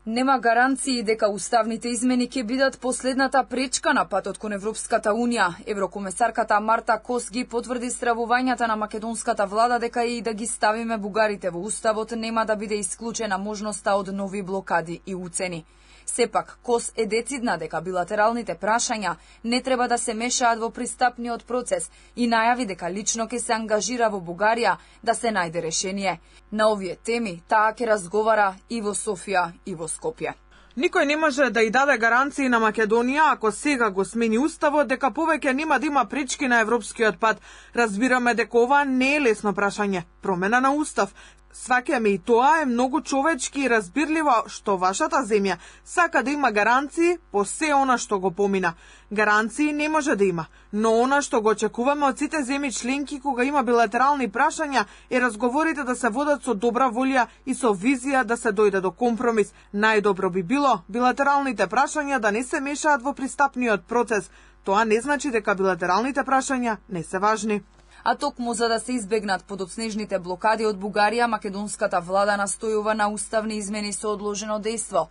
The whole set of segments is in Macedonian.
Нема гаранции дека уставните измени ќе бидат последната пречка на патот кон Европската унија. Еврокомесарката Марта Кос ги потврди стравувањата на македонската влада дека и да ги ставиме бугарите во уставот нема да биде исклучена можноста од нови блокади и уцени. Сепак, Кос е децидна дека билатералните прашања не треба да се мешаат во пристапниот процес и најави дека лично ќе се ангажира во Бугарија да се најде решение. На овие теми таа ќе разговара и во Софија и во Скопје. Никој не може да и даде гаранции на Македонија ако сега го смени уставот дека повеќе нема да има пречки на европскиот пат. Разбираме дека ова не е лесно прашање. Промена на устав. Сваќаме и тоа е многу човечки и разбирливо што вашата земја сака да има гаранции по се она што го помина. Гаранции не може да има, но она што го очекуваме од сите земји членки кога има билатерални прашања е разговорите да се водат со добра волја и со визија да се дојде до компромис. Најдобро би било билатералните прашања да не се мешаат во пристапниот процес. Тоа не значи дека билатералните прашања не се важни. А токму за да се избегнат подоцнежните блокади од Бугарија, македонската влада настојува на уставни измени со одложено дејство.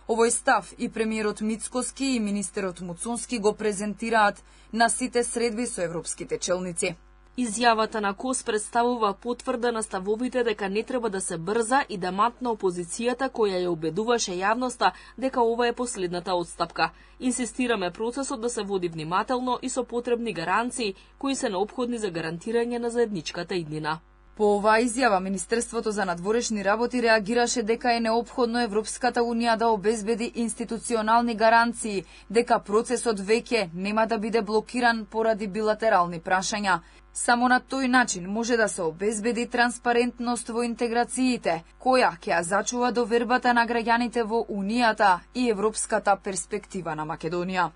Овој став и премиерот Мицкоски и министерот Муцунски го презентираат на сите средби со европските челници. Изјавата на Кос представува потврда на ставовите дека не треба да се брза и да матна опозицијата која ја убедуваше јавноста дека ова е последната отстапка. Инсистираме процесот да се води внимателно и со потребни гаранции кои се неопходни за гарантирање на заедничката иднина. По оваа изјава, Министерството за надворешни работи реагираше дека е неопходно Европската унија да обезбеди институционални гаранции, дека процесот веќе нема да биде блокиран поради билатерални прашања. Само на тој начин може да се обезбеди транспарентност во интеграциите, која ќе ја зачува довербата на граѓаните во Унијата и европската перспектива на Македонија.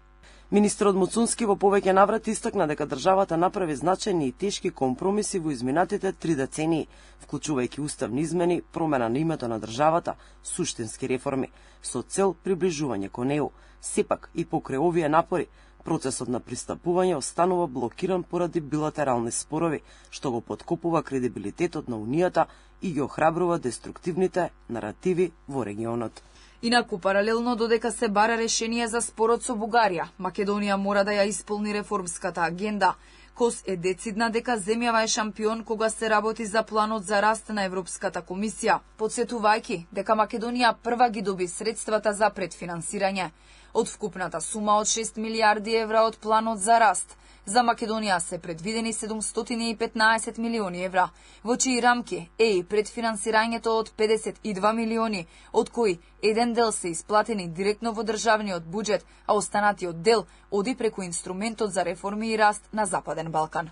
Министерот Муцунски во повеќе наврати истакна дека државата направи значајни и тешки компромиси во изминатите 3 децении, вклучувајќи уставни измени, промена на името на државата, суштински реформи, со цел приближување кон ЕУ. Сепак и покрај овие напори, процесот на пристапување останува блокиран поради билатерални спорови, што го поткопува кредибилитетот на Унијата и ги охрабрува деструктивните наративи во регионот. Инаку, паралелно додека се бара решение за спорот со Бугарија, Македонија мора да ја исполни реформската агенда. Кос е децидна дека земјава е шампион кога се работи за планот за раст на Европската комисија, подсетувајќи дека Македонија прва ги доби средствата за предфинансирање. Од вкупната сума од 6 милиарди евра од планот за раст, за Македонија се предвидени 715 милиони евра, во чии рамки е и предфинансирањето од 52 милиони, од кои еден дел се исплатени директно во државниот буџет, а останатиот дел оди преку инструментот за реформи и раст на Западен Балкан.